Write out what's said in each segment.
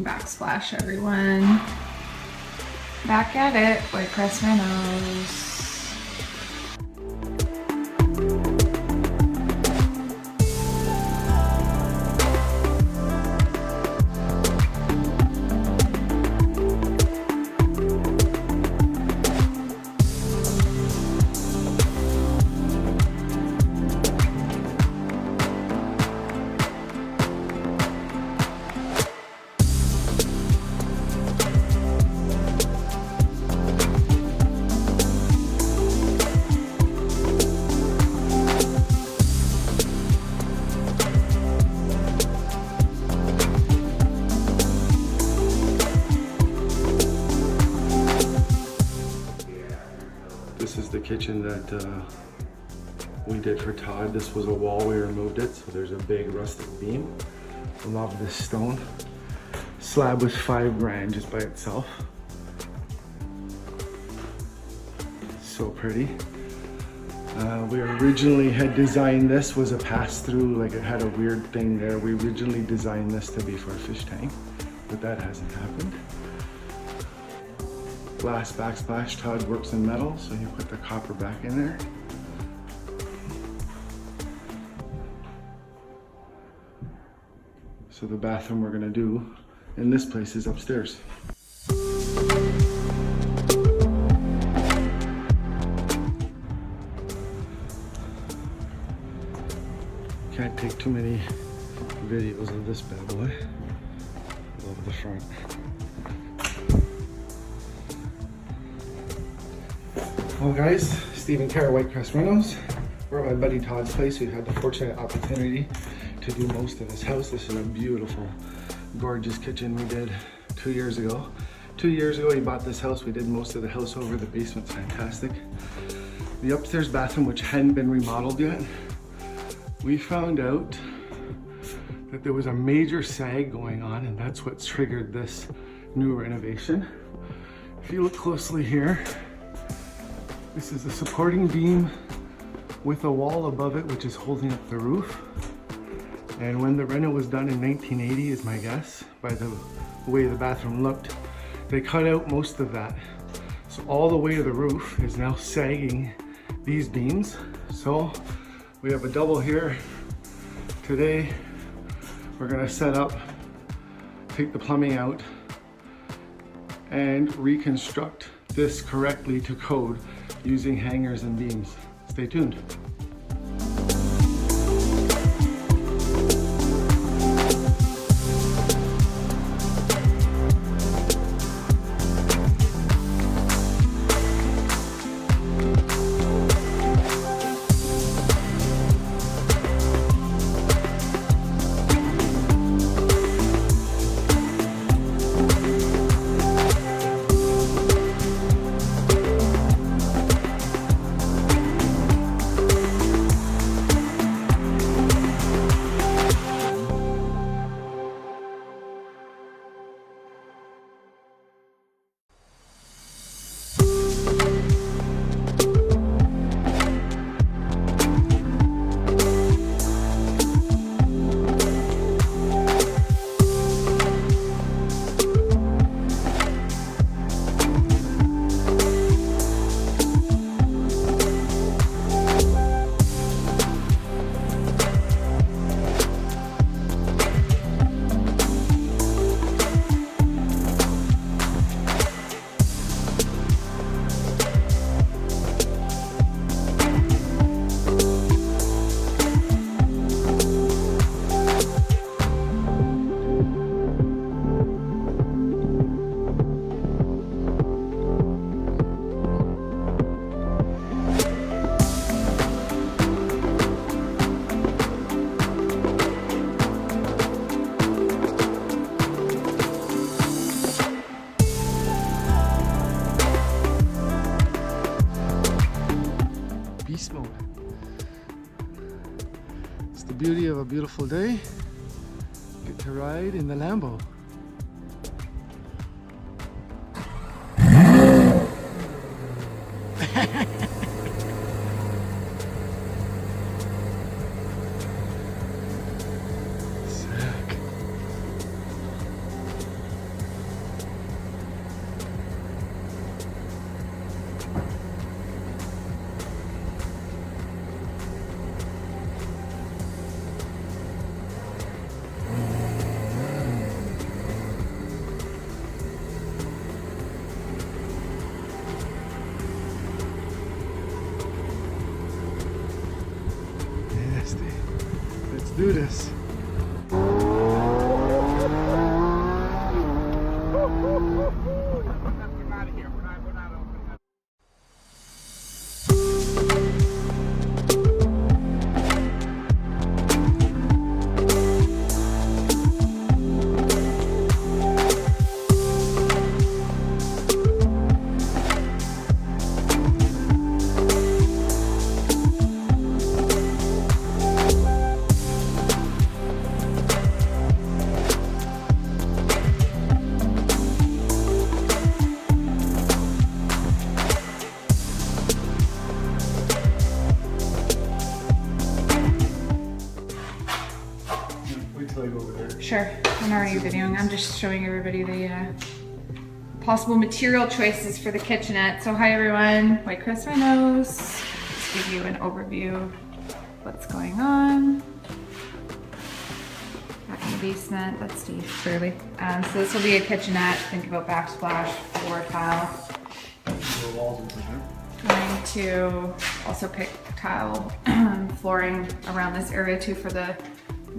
morning backsplash, everyone. Back at it, Whitecrest Renos. This is the kitchen that we did for Todd. This was a wall, we removed it, so there's a big rustic beam. I love this stone. Slab was $5 just by itself. So pretty. We originally had designed this was a pass-through, like it had a weird thing there. We originally designed this to be for a fish tank, but that hasn't happened. Glass backsplash. Todd works in metal, so you put the copper back in there. So the bathroom we're gonna do in this place is upstairs. Can't take too many videos of this bad boy. Love the front. Well guys, Steve and Kara, Whitecrest Renos. We're at my buddy Todd's place. We've had the fortunate opportunity to do most of his house. This is a beautiful, gorgeous kitchen we did 2 years ago. 2 years ago he bought this house. We did most of the house over. The basement's fantastic. The upstairs bathroom, which hadn't been remodeled yet, we found out that there was a major sag going on, and that's what's triggered this new renovation. If you look closely here, this is a supporting beam with a wall above it, which is holding up the roof. And when the reno was done in 1980, is my guess, by the way the bathroom looked, they cut out most of that. So all the way to the roof is now sagging these beams. So we have a double here. Today, we're gonna set up, take the plumbing out, and reconstruct this correctly to code using hangers and beams. Stay tuned. Beast mode. It's the beauty of a beautiful day. Get to ride in the Lambo. Sick. Sure, I'm already videoing. I'm just showing everybody the possible material choices for the kitchenette. So hi everyone, White Chris Renos. Just give you an overview of what's going on. Back in the basement, that's Steve, clearly. So this will be a kitchenette. Think about backsplash, floor tile. Going to also pick tile flooring around this area too for the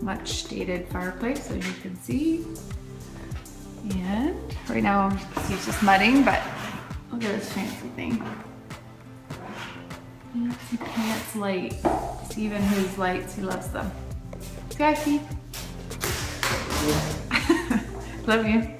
much dated fireplace, as you can see. And right now Steve's just mudding, but look at this fancy thing. Fancy pants light. Steven, his lights, he loves them. Say hi, Steve. Love you.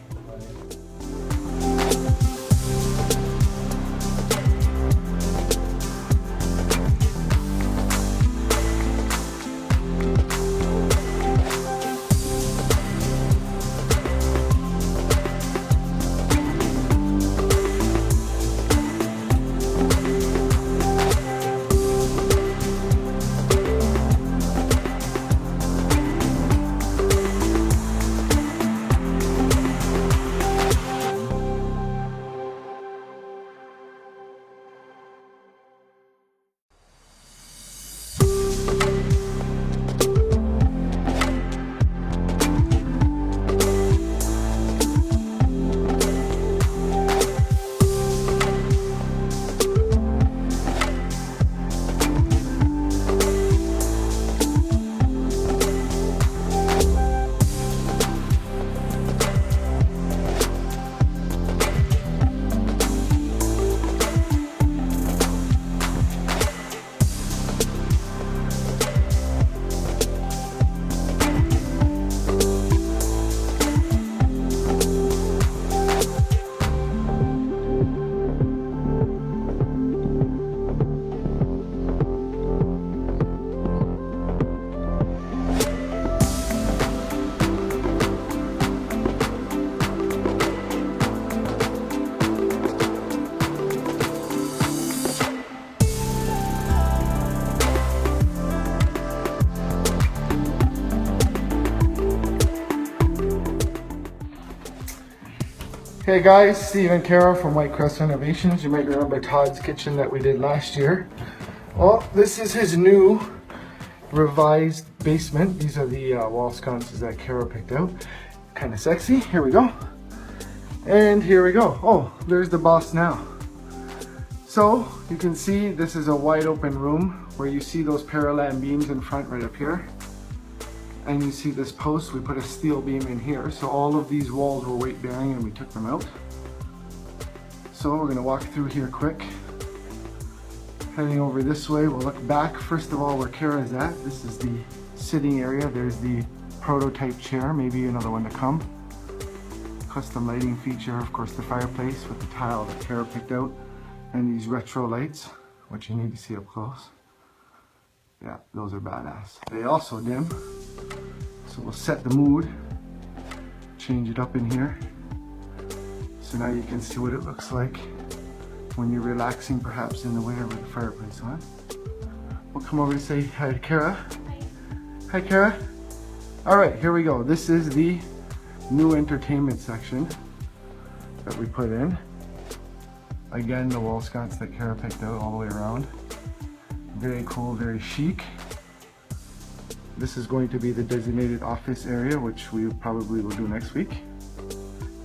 Hey guys, Steve and Kara from White Crest Renovations. You might remember Todd's kitchen that we did last year. Well, this is his new revised basement. These are the wall sconces that Kara picked out. Kind of sexy. Here we go. And here we go. Oh, there's the boss now. So you can see this is a wide open room where you see those parallel beams in front right up here. And you see this post, we put a steel beam in here. So all of these walls were weight bearing and we took them out. So we're gonna walk through here quick. Heading over this way, we'll look back. First of all, where Kara is at, this is the sitting area. There's the prototype chair, maybe another one to come. Custom lighting feature, of course, the fireplace with the tile that Kara picked out. And these retro lights, which you need to see up close. Yeah, those are badass. They also dim. So we'll set the mood, change it up in here. So now you can see what it looks like when you're relaxing, perhaps in the winter with the fireplace on. We'll come over to say hi to Kara. Hi, Kara. All right, here we go. This is the new entertainment section that we put in. Again, the wall sconce that Kara picked out all the way around. Very cool, very chic. This is going to be the designated office area, which we probably will do next week.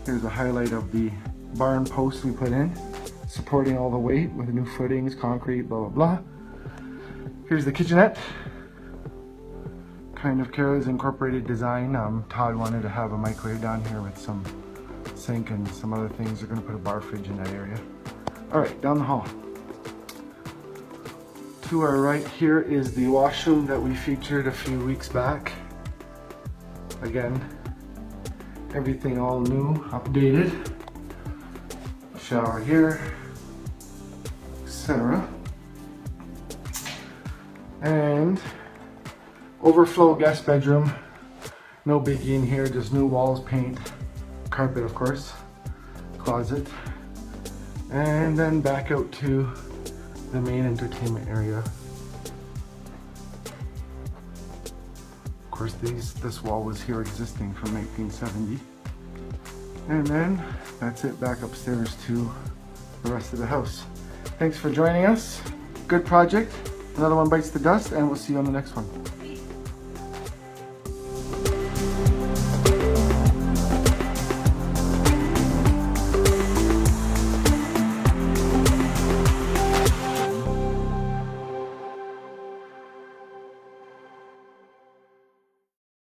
Here's a highlight of the barn posts we put in, supporting all the weight with new footings, concrete, blah, blah, blah. Here's the kitchenette. Kind of Kara's incorporated design. Todd wanted to have a microwave down here with some sink and some other things. They're gonna put a bar fridge in that area. All right, down the hall. To our right here is the washroom that we featured a few weeks back. Again, everything all new, updated. Shower here, etc. And overflow guest bedroom. No biggie in here, just new walls, paint, carpet of course, closet. And then back out to the main entertainment area. course, this wall was here existing from 1970. And then that's it, back upstairs to the rest of the house. Thanks for joining us. Good project. Another one bites the dust, and we'll see you on the next one.